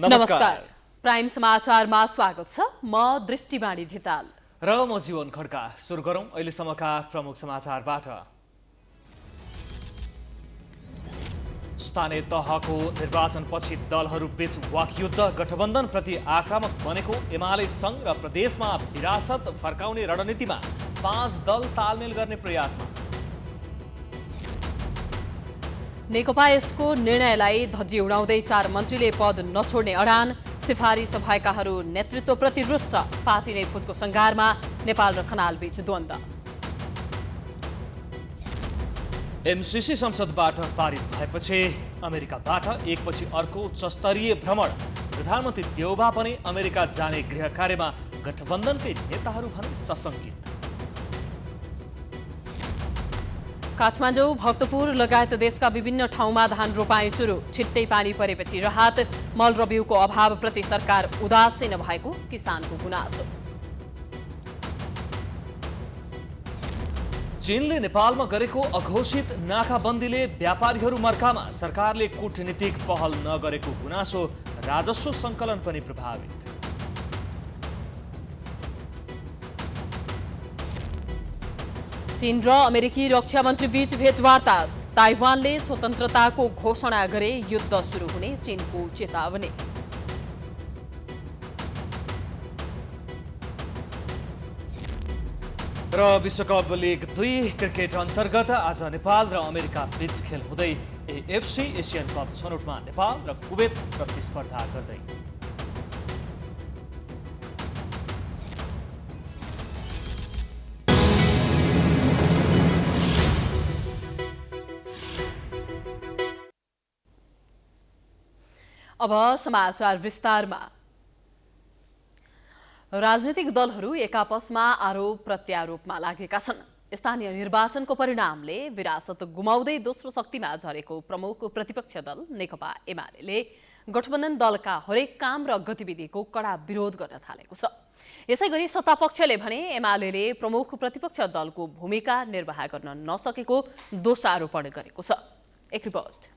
नमस्कार। प्राइम समाचारमा स्वागत छ। म दृष्टिवाणी धिताल र म जीवन खड्का। सुरु गरौं अहिलेसम्मका प्रमुख समाचारबाट। स्थानीय तहको निर्वाचनपछि दलहरूबीच वाकयुद्ध, गठबन्धनप्रति आक्रामक बनेको एमाले संघ र प्रदेशमा विरासत फर्काउने रणनीतिमा 5 दल तालमेल गर्ने प्रयासमा। नेकपा यसको निर्णयलाई धज्जी उडाउँदै 4 मन्त्रीले पद नछोड्ने अडान, सिफारिस भएकाहरू नेतृत्वप्रति रुष्ट, पार्टी नै फुटको सङ्घारमा नेपाल र खनाल बीच द्वन्द्व। एमसीसी संसदबाट पारित भएपछि अमेरिकाबाट एकपछि अर्को उच्चस्तरीय भ्रमण, प्रधानमन्त्री देउबा पनि अमेरिका जाने गृह कार्यमा गठबन्धनकै नेताहरू भने सशङ्कित। काठमाडौँ, भक्तपुर लगायत देशका विभिन्न ठाउँमा धान रोपाई सुरु, छिट्टै पानी परेपछि राहत, मल र बिउको अभावप्रति सरकार उदासीन भएको किसानको गुनासो। चीनले नेपालमा गरेको अघोषित नाकाबन्दीले व्यापारीहरू मर्कामा, सरकारले कूटनीतिक पहल नगरेको गुनासो, राजस्व सङ्कलन पनि प्रभावित। चीन र अमेरिकी रक्षा मन्त्री बीच भेटवार्ता, ताइवानले स्वतन्त्रताको घोषणा गरे युद्ध सुरु हुने चीनको चेतावनी। र विश्वकप लिग 2 क्रिकेट अन्तर्गत आज नेपाल र अमेरिका बीच खेल हुँदै एएफसी एसियन कप छनौटमा नेपाल र कुवेत प्रतिस्पर्धा गर्दै। अब समाचार विस्तारमा। राजनीतिक दलहरू एक आपसमा आरोप प्रत्यारोपमा लागेका छन्। स्थानीय निर्वाचनको परिणामले विरासत गुमाउँदै दोस्रो शक्तिमा झरेको प्रमुख प्रतिपक्ष दल नेकपा एमाले गठबन्धन दलका हरेक काम र गतिविधिको कडा विरोध गर्न थालेको छ। यसैगरी सत्तापक्षले भने एमाले प्रमुख प्रतिपक्ष दलको भूमिका निर्वाह गर्न नसकेको दोषारोपण गरेको छ। एक रिपोर्ट।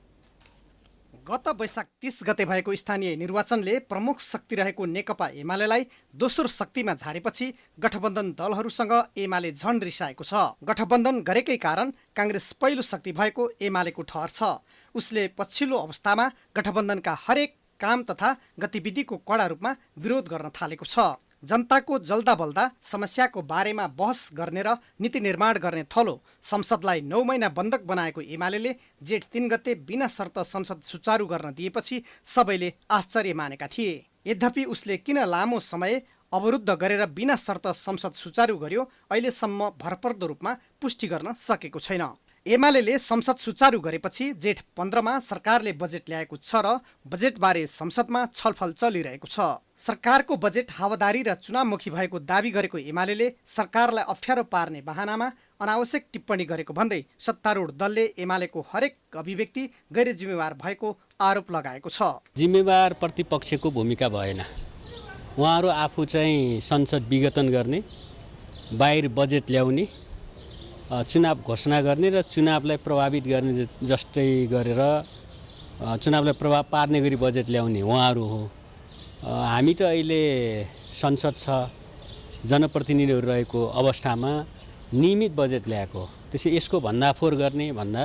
गत वैशाख 30 गते भएको स्थानीय निर्वाचनले प्रमुख शक्ति रहेको नेकपा एमालेलाई दोस्रो शक्तिमा झारेपछि गठबन्धन दलहरूसँग एमाले झन रिसाएको छ। गठबन्धन गरेकै कारण काङ्ग्रेस पहिलो शक्ति भएको एमालेको ठहर छ। उसले पछिल्लो अवस्थामा गठबन्धनका हरेक काम तथा गतिविधिको कडा रूपमा विरोध गर्न थालेको छ। जनताको जल्दा बल्दा समस्याको बारेमा बहस गर्ने र नीति निर्माण गर्ने थलो संसदलाई 9 महिना बन्धक बनाएको एमाले जेठ 3 गते बिना शर्त संसद सुचारू गर्न दिएपछि सबैले आश्चर्य मानेका थिए। यद्यपि उसले किन लामो समय अवरुद्ध गरेर बिना शर्त संसद सुचारू गर्यो अहिलेसम्म भरपर्दो रूपमा पुष्टि गर्न सकेको छैन। एमाले संसद सुचारू गरेपछि जेठ 15 मा सरकारले बजेट ल्याएको छ र बजेटबारे संसदमा छलफल चलिरहेको छ। सरकारको बजेट हावादारी र चुनावमुखी भएको दावी गरेको एमाले सरकारलाई अप्ठ्यारो पार्ने बहानामा अनावश्यक टिप्पणी गरेको भन्दै सत्तारूढ दलले एमालेको हरेक अभिव्यक्ति गैर जिम्मेवार भएको आरोप लगाएको छ। जिम्मेवार प्रतिपक्षको भूमिका भएन। उहाँहरू आफू चाहिँ संसद विघटन गर्ने, बाहिर बजेट ल्याउने, चुनाव घोषणा गर्ने र चुनावलाई प्रभावित गर्ने जस्तै गरेर चुनावलाई प्रभाव पार्ने गरी बजेट ल्याउने उहाँहरू हो। हामी त अहिले संसद छ, जनप्रतिनिधिहरू रहेको अवस्थामा नियमित बजेट ल्याएको, त्यसै यसको भन्दाफोर गर्ने भन्दा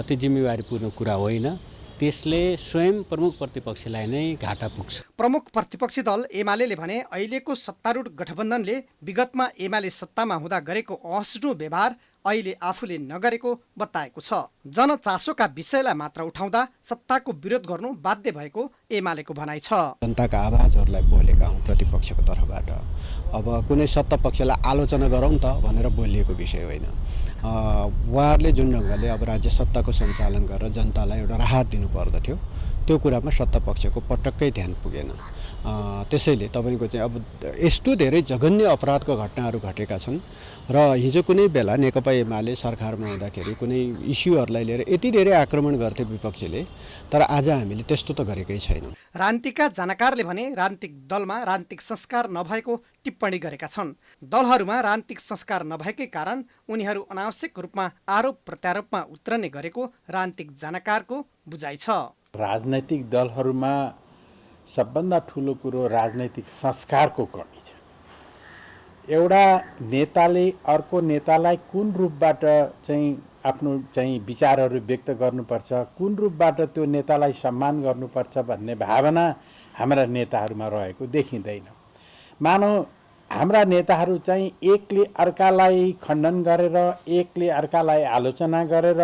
त्यो जिम्मेवारीपूर्ण कुरा होइन। त्यसले स्वयं प्रमुख प्रतिपक्षलाई नै घाटा पुग्छ। प्रमुख प्रतिपक्षी दल एमाले भने अहिलेको सत्तारूढ गठबन्धनले विगतमा एमाले सत्तामा हुँदा गरेको असिनो व्यवहार अहिले आफूले नगरेको बताएको छ। जनचासोका विषयलाई मात्र उठाउँदा सत्ताको विरोध गर्नु बाध्य भएको एमालेको भनाइ छ। जनताका आवाजहरूलाई बोलेका हौँ प्रतिपक्षको तर्फबाट। अब कुनै सत्ता पक्षलाई आलोचना गरौँ त भनेर बोलिएको विषय होइन। उहाँहरूले जुन ढङ्गले अब राज्य सत्ताको सञ्चालन गरेर जनतालाई एउटा राहत दिनु पर्दथ्यो त्यो कुरामा सत्ता पक्षको पटक्कै ध्यान पुगेन। त्यसैले तपाईँको चाहिँ अब यस्तो धेरै जघन्य अपराधको घटनाहरू घटेका छन् र हिजो कुनै बेला नेकपा एमाले सरकारमा हुँदाखेरि कुनै इस्युहरूलाई लिएर यति धेरै आक्रमण गर्थे विपक्षीले, तर आज हामीले त्यस्तो त गरेकै छैनौँ। राजनीतिका जानकारले भने राजनीतिक दलमा राजनीतिक संस्कार नभएको टिप्पणी गरेका छन्। दलहरूमा राजनीतिक संस्कार नभएकै कारण उनीहरू अनावश्यक रूपमा आरोप प्रत्यारोपमा उत्रने गरेको राजनीतिक जानकारको बुझाइ छ। राजनैतिक दलहरूमा सबभन्दा ठुलो कुरो राजनैतिक संस्कारको कमी छ। एउटा नेताले अर्को नेतालाई कुन रूपबाट चाहिँ आफ्नो चाहिँ विचारहरू व्यक्त गर्नुपर्छ, कुन रूपबाट त्यो नेतालाई सम्मान गर्नुपर्छ भन्ने भावना हाम्रा नेताहरूमा रहेको देखिँदैन। मानौ हाम्रा नेताहरू चाहिँ एकले अर्कालाई खण्डन गरेर, एकले अर्कालाई आलोचना गरेर,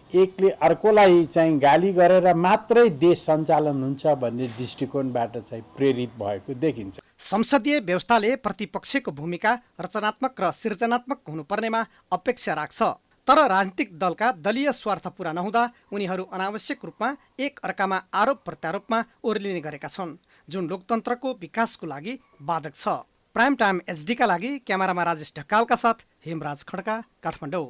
एकले अर्कोलाई चाहिँ गाली गरेर मात्रै देश सञ्चालन हुन्छ भन्ने दृष्टिकोणबाट चाहिँ प्रेरित भएको देखिन्छ। संसदीय व्यवस्थाले प्रतिपक्षको भूमिका रचनात्मक र सृजनात्मक हुनुपर्नेमा अपेक्षा राख्छ। तर राजनीतिक दलका दलीय स्वार्थ पूरा नहुँदा उनीहरू अनावश्यक रूपमा एक अर्कामा आरोप प्रत्यारोपमा ओर्लिने गरेका छन्, जुन लोकतन्त्रको विकासको लागि बाधक छ। प्राइम टाइम एचडीका लागि क्यामेरामा राजेश ढकालका साथ हेमराज खड्का, काठमाडौँ।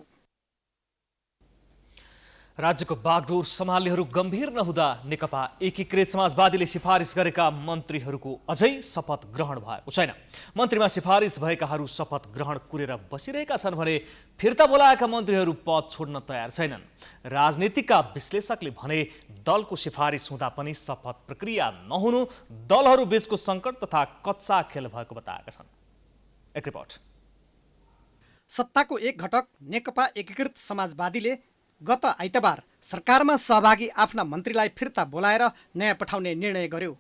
राज्यको बागडोर सम्हाल्नेहरू गम्भीर नहुँदा नेकपा एकीकृत समाजवादीले सिफारिस गरेका मन्त्रीहरूको अझै शपथ ग्रहण भएको छैन। मन्त्रीमा सिफारिस भएकाहरू शपथ ग्रहण कुरेर बसिरहेका छन् भने फिर्ता बोलाएका मन्त्रीहरू पद छोड्न तयार छैनन्। राजनीतिका विश्लेषकले भने दलको सिफारिस हुँदा पनि शपथ प्रक्रिया नहुनु दलहरू बीचको सङ्कट तथा कच्चा खेल भएको बताएका छन्। एक रिपोर्ट। सत्ताको एक घटक नेकपा एकीकृत समाजवादीले गत आइतबार सरकारमा सहभागी आफ्ना मन्त्रीलाई फिर्ता बोलाएर नयाँ पठाउने निर्णय गर्यो।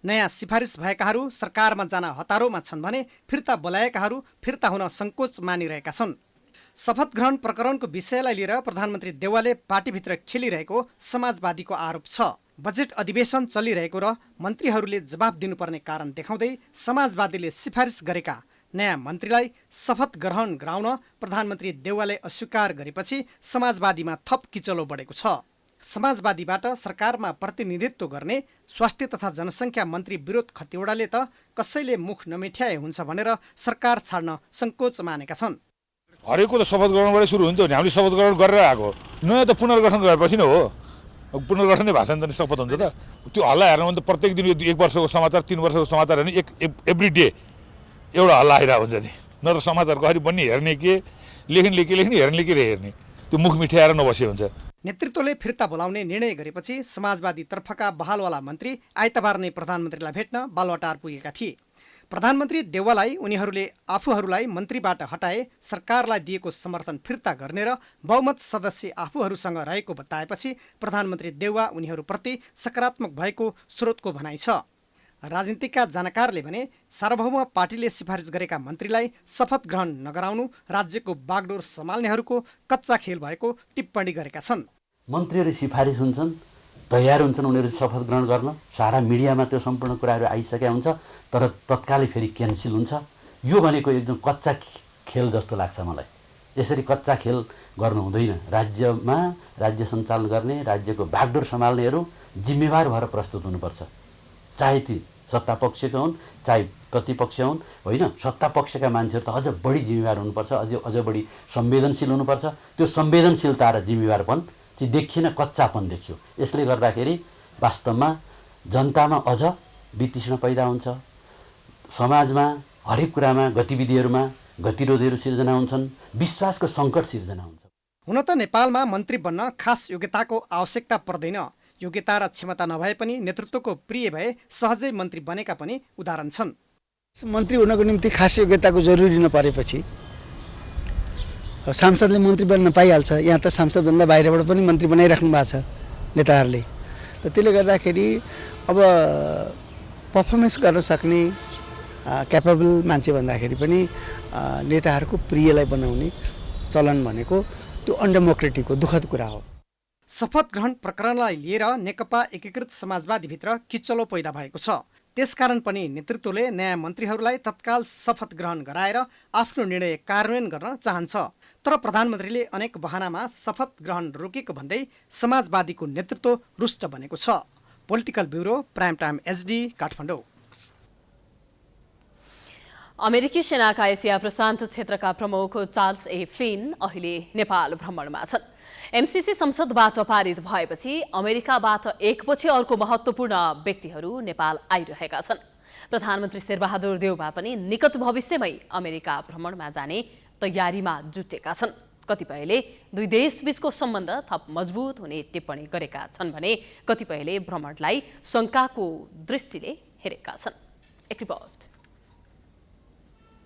नयाँ सिफारिस भएकाहरू सरकारमा जान हतारोमा छन् भने फिर्ता बोलाएकाहरू फिर्ता हुन सङ्कोच मानिरहेका छन्। शपथ ग्रहण प्रकरणको विषयलाई लिएर प्रधानमन्त्री देउवाले पार्टीभित्र खेलिरहेको समाजवादीको आरोप छ। बजेट अधिवेशन चलिरहेको र मन्त्रीहरूले जवाफ दिनुपर्ने कारण देखाउँदै समाजवादीले सिफारिस गरेका नयाँ मन्त्रीलाई शपथ ग्रहण गराउन प्रधानमन्त्री देउवाले अस्वीकार गरेपछि समाजवादीमा थप किचलो बढेको छ। समाजवादीबाट सरकारमा प्रतिनिधित्व गर्ने स्वास्थ्य तथा जनसङ्ख्या मन्त्री विरोध खतिवडाले त कसैले मुख नमेट्याए हुन्छ भनेर सरकार छाड्न सङ्कोच मानेका छन्। हरेकको त शपथ ग्रहणबाट सुरु हुन्थ्यो नि, हामीले शपथ ग्रहण गरेर आएको, नयाँ त पुनर्गठन गरेपछि नै हो। पुनर्गठनै भाषण त शपथ हुन्छ त। त्यो हल्ला हेर्नु भने त प्रत्येक दिन 1 वर्षको समाचार 3 वर्षको समाचार हेर्ने एभ्री डे एउटा हल्ला आइरहेको हुन्छ नि। न त समाचारको घरि बन्ने हेर्ने के लेख्ने के लेख्ने हेर्ने के हेर्ने, त्यो मुख मिठाएर नबसे हुन्छ। नेतृत्वले फिर्ता बोलाउने निर्णय गरेपछि समाजवादी तर्फका बहालवाला मन्त्री आइतबार नै प्रधानमन्त्रीलाई भेट्न बालुवाटार पुगेका थिए। प्रधानमन्त्री देउवालाई उनीहरूले आफूहरूलाई मन्त्रीबाट हटाए सरकारलाई दिएको समर्थन फिर्ता गर्ने र बहुमत सदस्य आफूहरूसँग रहेको बताएपछि प्रधानमन्त्री देउवा उनीहरूप्रति सकारात्मक भएको स्रोतको भनाइ छ। राजनीतिका जानकारले भने सार्वभौम पार्टीले सिफारिस गरेका मन्त्रीलाई शपथ ग्रहण नगराउनु राज्यको बागडोर सम्हाल्नेहरूको कच्चा खेल भएको टिप्पणी गरेका छन्। मन्त्रीहरू सिफारिस हुन्छन्, तयार हुन्छन् उनीहरू शपथ ग्रहण गर्न, सारा मिडियामा त्यो सम्पूर्ण कुराहरू आइसकेका हुन्छ, तर तत्कालै फेरि क्यान्सल हुन्छ। यो भनेको एकदम कच्चा खेल जस्तो लाग्छ मलाई। यसरी कच्चा खेल गर्नु हुँदैन। राज्यमा राज्य सञ्चालन गर्ने, राज्यको बागडोर सम्हाल्नेहरू जिम्मेवार भएर प्रस्तुत हुनुपर्छ। चाहे ती सत्ता पक्षका हुन् चाहे प्रतिपक्ष हुन्, होइन, सत्ता पक्षका मान्छेहरू त अझ बढी जिम्मेवार हुनुपर्छ, अझ बढी संवेदनशील हुनुपर्छ। त्यो संवेदनशीलता र जिम्मेवारपन चाहिँ देखिएन, कच्चापन देखियो। यसले गर्दाखेरि वास्तवमा जनतामा अझ वितृष्णा पैदा हुन्छ, समाजमा हरेक कुरामा गतिविधिहरूमा गतिरोधहरू सिर्जना हुन्छन्, विश्वासको सङ्कट सिर्जना हुन्छ। हुन त नेपालमा मन्त्री बन्न खास योग्यताको आवश्यकता पर्दैन। योग्यता र क्षमता नभए पनि नेतृत्वको प्रिय भए सहजै मन्त्री बनेका पनि उदाहरण छन्। मन्त्री हुनको निम्ति खास योग्यताको जरुरी नपरेपछि सांसदले मन्त्री बन्न पाइहाल्छ। यहाँ त सांसदभन्दा बाहिरबाट पनि मन्त्री बनाइराख्नु भएको छ नेताहरूले। त त्यसले गर्दाखेरि अब पर्फर्मेन्स गर्न सक्ने क्यापेबल मान्छे भन्दाखेरि पनि नेताहरूको प्रियलाई बनाउने चलन भनेको त्यो अनडेमोक्रेटिक हो, दुःखद कुरा हो। शपथ ग्रहण प्रकरणलाई लिएर नेकपा एकीकृत समाजवादीभित्र किचलो पैदा भएको छ। त्यसकारण पनि नेतृत्वले नयाँ मन्त्रीहरूलाई तत्काल शपथ ग्रहण गराएर आफ्नो निर्णय कार्यान्वयन गर्न चाहन्छ। तर प्रधानमन्त्रीले अनेक बहानामा शपथ ग्रहण रोकेको भन्दै समाजवादीको नेतृत्व रुष्ट बनेको छ। Political bureau, prime time HD, Kathmandu. अमेरिकी सेनाका एसिया प्रशान्त क्षेत्रका प्रमुख चार्ल्स ए फ्लिन अहिले नेपाल भ्रमणमा छन्। एमसीसी संसदबाट पारित भएपछि अमेरिकाबाट एकपछि अर्को महत्त्वपूर्ण व्यक्तिहरू नेपाल आइरहेका छन्। प्रधानमन्त्री शेरबहादुर देउवा पनि निकट भविष्यमै अमेरिका भ्रमणमा जाने तयारीमा जुटेका छन्। कतिपयले दुई देशबीचको सम्बन्ध थप मजबुत हुने टिप्पणी गरेका छन् भने कतिपयले भ्रमणलाई शङ्काको दृष्टिले हेरेका छन्। एक रिपोर्ट।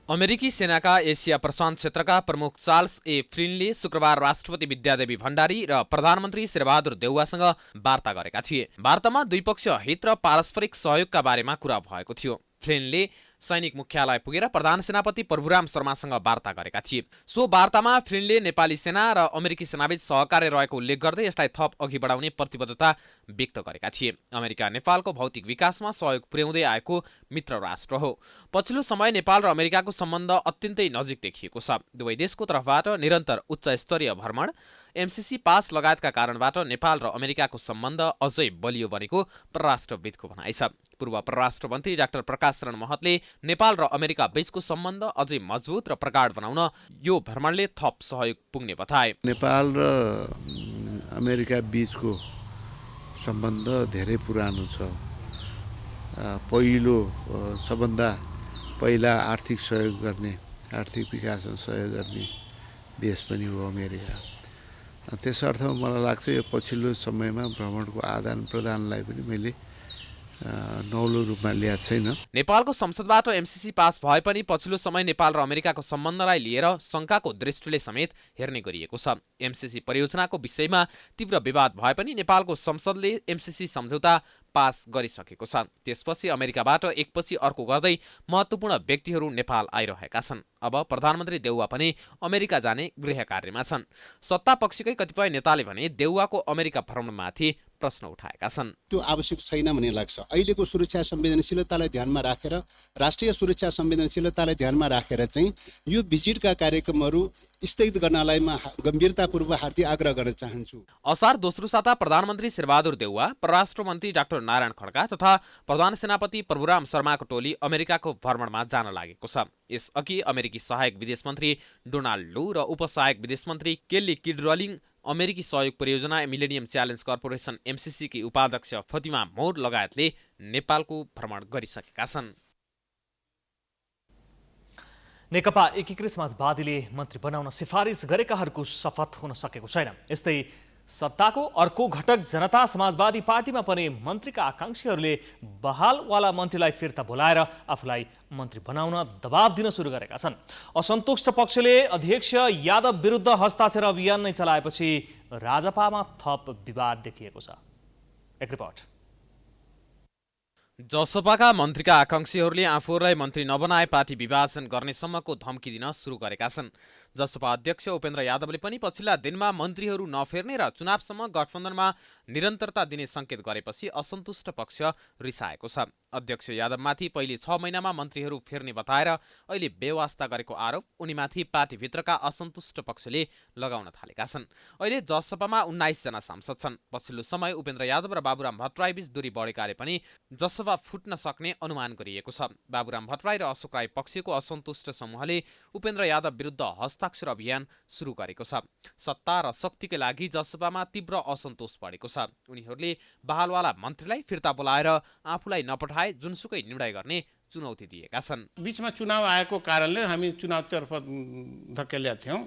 अमेरिकी सेनाका एसिया प्रशान्त क्षेत्रका प्रमुख चार्ल्स ए फ्लिनले शुक्रबार राष्ट्रपति विद्यादेवी भण्डारी र प्रधानमन्त्री शेरबहादुर देउवासँग वार्ता गरेका थिए। वार्तामा द्विपक्षीय हित र पारस्परिक सहयोगका बारेमा कुरा भएको थियो। फ्लिनले सैनिक मुख्यालय पुगेर प्रधान सेनापति प्रभुराम शर्मासँग वार्ता गरेका थिए। सो वार्तामा फ्लिनले नेपाली सेना र अमेरिकी सेनाबीच सहकार्य रहेको उल्लेख गर्दै यसलाई थप अघि बढाउने प्रतिबद्धता व्यक्त गरेका थिए। अमेरिका नेपालको भौतिक विकासमा सहयोग पुर्याउँदै आएको मित्र राष्ट्र हो। पछिल्लो समय नेपाल र अमेरिकाको सम्बन्ध अत्यन्तै नजिक देखिएको छ। दुवै देशको तर्फबाट निरन्तर उच्च स्तरीय भ्रमण, एमसीसी पास लगायतका कारणबाट नेपाल र अमेरिकाको सम्बन्ध अझै बलियो बनेको परराष्ट्रविदको भनाइ छ। पूर्व परराष्ट्र मन्त्री डाक्टर प्रकाश शरण महतले नेपाल र अमेरिका बीचको सम्बन्ध अझै मजबुत र प्रगाढ बनाउन यो भ्रमणले थप सहयोग पुग्ने बताए। नेपाल र अमेरिका बीचको सम्बन्ध धेरै पुरानो छ। सबभन्दा पहिला आर्थिक सहयोग गर्ने, आर्थिक विकासमा सहयोग गर्ने देश पनि हो अमेरिका। त्यस अर्थमा मलाई लाग्छ यो पछिल्लो समयमा भ्रमणको आदान प्रदानलाई पनि मैले नौलो रूपमा ल्याएको छैन। नेपालको संसदबाट एमसीसी पास भए पनि पछिल्लो समय नेपाल र अमेरिकाको सम्बन्धलाई लिएर शङ्काको दृष्टिले समेत हेर्ने गरिएको छ। एमसीसी परियोजनाको विषयमा तीव्र विवाद भए पनि नेपालको संसदले एमसीसी सम्झौता पास गरिसकेको छ। त्यसपछि अमेरिकाबाट एकपछि अर्को गर्दै महत्त्वपूर्ण व्यक्तिहरू नेपाल आइरहेका छन्। अब प्रधानमन्त्री देउवा पनि अमेरिका जाने गृह कार्यमा छन्। सत्ता पक्षकै कतिपय नेताले भने देउवाको अमेरिका भ्रमणमाथि प्रश्न उठाएका छन्। त्यो आवश्यक छैन भन्ने लाग्छ। अहिलेको सुरक्षा संवेदनशीलतालाई ध्यानमा राखेर, राष्ट्रिय सुरक्षा संवेदनशीलतालाई ध्यानमा राखेर चाहिँ यो भिजिटका कार्यक्रमहरू स्थगित गर्नलाई म गम्भीरतापूर्वक हार्दिक आग्रह गर्न चाहन्छु। असार दोस्रो साता प्रधानमन्त्री शेरबहादुर देउवा, परराष्ट्र मन्त्री डाक्टर नारायण खड्का तथा प्रधान सेनापति प्रभुराम शर्माको टोली अमेरिकाको भ्रमणमा जान लागेको छ। यसअघि अमेरिकी सहायक विदेश मन्त्री डोनाल्ड लू र उपसहायक विदेश मन्त्री केली किडरलिङ, अमेरिकी सहयोग परियोजना मिलेनियम च्यालेन्ज कर्पोरेसन एमसीसी की उपाध्यक्ष फतिमा मोर लगायतले नेपालको भ्रमण गरिसकेका छन्। नेकपा एकीकृत समाजवादीले मन्त्री बनाउन सिफारिस गरेकाहरूको शपथ हुन सकेको छैन। यस्तै सत्ताको अर्को घटक जनता समाजवादी पार्टीमा पनि मन्त्रीका आकांक्षीहरूले बहालवाला मन्त्रीलाई फिर्ता बोलाएर आफूलाई मन्त्री बनाउन दबाब दिन सुरु गरेका छन्। असन्तुष्ट पक्षले अध्यक्ष यादव विरुद्ध हस्ताक्षर अभियान नै चलाएपछि राजपामा थप विवाद देखिएको छ। एक रिपोर्ट। जसपाका मन्त्रीका आकांक्षीहरूले आफूहरूलाई मन्त्री नबनाए पार्टी विभाजन गर्नेसम्मको धम्की दिन सुरु गरेका छन्। जसपा अध्यक्ष उपेन्द्र यादवले पनि पछिल्ला दिनमा मन्त्रीहरू नफेर्ने र चुनावसम्म गठबन्धनमा निरन्तरता दिने सङ्केत गरेपछि असन्तुष्ट पक्ष रिसाएको छ। अध्यक्ष यादवमाथि पहिले 6 महिनामा मन्त्रीहरू फेर्ने बताएर अहिले बेवास्ता गरेको आरोप उनीमाथि पार्टीभित्रका असन्तुष्ट पक्षले लगाउन थालेका छन्। अहिले जसपामा 19 जना सांसद छन्। पछिल्लो समय उपेन्द्र यादव र बाबुराम भट्टराईबीच दूरी बढेकाले पनि जसपा फुट्न सक्ने अनुमान गरिएको छ। बाबुराम भट्टराई र अशोक राई पक्षको असन्तुष्ट समूहले उपेन्द्र यादव विरुद्ध हस्ताक्षर अभियान सुरु गरेको छ। सत्ता र शक्तिकै लागि जसपामा तीव्र असन्तोष बढेको छ। उनीहरूले बहालवाला मन्त्रीलाई फिर्ता बोलाएर आफूलाई नपठाए जुनसुकै निर्णय गर्ने चुनौती दिएका छन्। बीचमा चुनाव आएको कारणले हामी चुनावतर्फ धकेलेका थियौँ।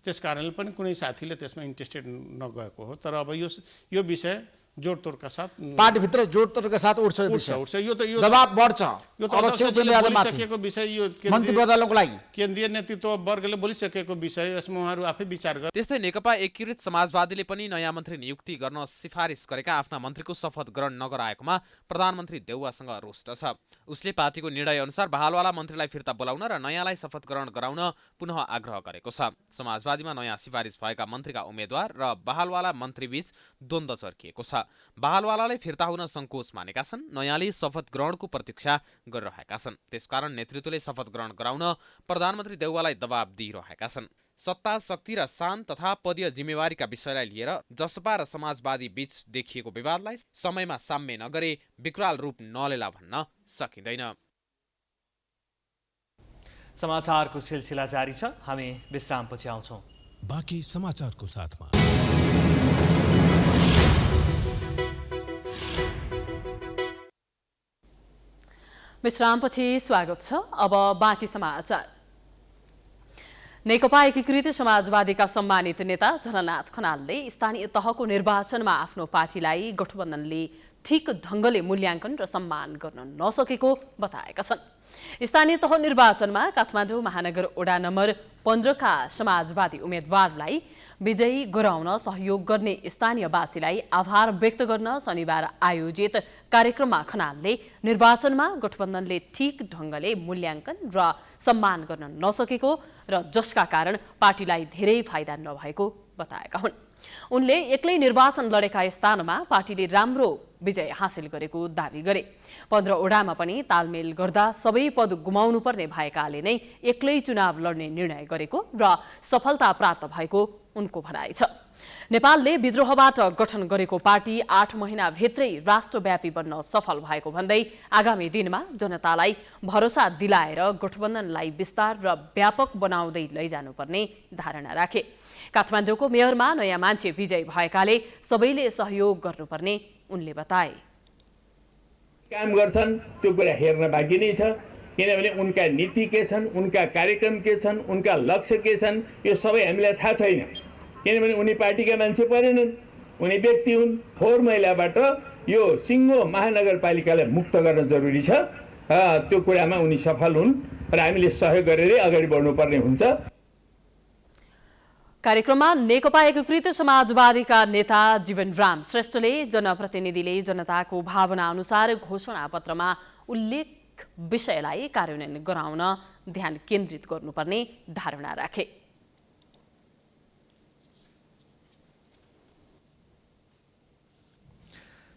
त्यस कारणले पनि कुनै साथीले त्यसमा इन्ट्रेस्टेड नगएको हो। तर अब यो विषय जोडतोडका साथ पार्टीभित्र जोडतोडका साथ उठ्छ। यो त दबाब बढ्छ। यो त बोलिसकेको विषय, यो मन्त्री बदल्नको लागि केन्द्रीय नेतृत्व वर्गले बोलिसकेको विषय, यसमा उहाँहरू आफै विचार गरे। त्यस्तै नेकपा एकीकृत समाजवादीले पनि नयाँ मन्त्री नियुक्ति गर्न सिफारिस गरेका आफ्ना मन्त्रीको शपथ ग्रहण नगराएकोमा प्रधानमन्त्री देउवासँग रुष्ट छ। उसले पार्टीको निर्णय अनुसार बहालवाला मन्त्रीलाई फिर्ता बोलाउन र नयाँलाई शपथ ग्रहण गराउन पुनः आग्रह गरेको छ। समाजवादीमा नयाँ सिफारिस भएका मन्त्रीका उम्मेद्वार र बहालवाला मन्त्रीबीच द्वन्द्व चर्किएको छ। बहालवालाले फिर्ता हुन सङ्कोच मानेका छन्। नयाँले शपथ ग्रहणको प्रतीक्षा गरिरहेका छन्। त्यसकारण नेतृत्वले शपथ ग्रहण गराउन प्रधानमन्त्री देउवालाई दबाब दिइरहेका छन्। सत्ता, शक्ति र शान तथा पदीय जिम्मेवारीका विषयलाई लिएर जसपा र समाजवादी बीच देखिएको विवादलाई समयमा साम्य नगरे विकराल रूप नलेला भन्न सकिँदैन। समाचारको सिलसिला जारी छ। हामी विश्रामपछि आउँछौँ। बाँकी समाचारको साथमा विश्रामपछि स्वागत छ। अब बाँकी समाचार। नेकपा एकीकृत समाजवादीका सम्मानित नेता झलनाथ खनालले स्थानीय तहको निर्वाचनमा आफ्नो पार्टीलाई गठबन्धनले ठिक ढङ्गले मूल्याङ्कन र सम्मान गर्न नसकेको बताएका छन्। स्थानीय तह निर्वाचनमा काठमाडौँ महानगर वडा नम्बर 15 का समाजवादी उम्मेदवारलाई विजयी गराउन सहयोग गर्ने स्थानीयवासीलाई आभार व्यक्त गर्न शनिबार आयोजित कार्यक्रममा खनालले निर्वाचनमा गठबन्धनले ठिक ढङ्गले मूल्याङ्कन र सम्मान गर्न नसकेको र जसका कारण पार्टीलाई धेरै फाइदा नभएको बताएका हुन्। उनले एक्लै निर्वाचन लडेका स्थानमा पार्टीले राम्रो विजय हासिल गरेको दावी गरे। 15 वडामा पनि तालमेल गर्दा सबै पद गुमाउनु पर्ने भएकाले नै एक्लै चुनाव लड्ने निर्णय गरेको र सफलता प्राप्त भएको उनको भनाइ छ। नेपालले विद्रोहबाट गठन गरेको पार्टी 8 महिनाभित्रै राष्ट्रव्यापी बन्न सफल भएको भन्दै आगामी दिनमा जनतालाई भरोसा दिलाएर गठबन्धनलाई विस्तार र व्यापक बनाउँदै लैजानुपर्ने धारणा राखे। काठमाडौँको मेयरमा नयाँ मान्छे विजय भएकाले सबैले सहयोग गर्नुपर्ने उनले बताए। काम गर्छन् त्यो कुरा हेर्न बाँकी नै छ, किनभने उनका नीति के छन्, उनका कार्यक्रम के छन्, उनका लक्ष्य के छन्, यो सबै हामीलाई थाहा छैन। किनभने उनी पार्टीका मान्छे परेनन्, उनी व्यक्ति हुन्। फोहोर मैलाबाट यो सिङ्गो महानगरपालिकालाई मुक्त गर्न जरुरी छ। त्यो कुरामा उनी सफल हुन् र हामीले सहयोग गरेरै अगाडि बढ्नुपर्ने हुन्छ। कार्यक्रममा नेकपा एकीकृत समाजवादीका नेता जीवनराम श्रेष्ठले जनप्रतिनिधिले जनताको भावना अनुसार घोषणापत्रमा उल्लेख विषयलाई कार्यान्वयन गराउन ध्यान केन्द्रित गर्नुपर्ने धारणा राखे।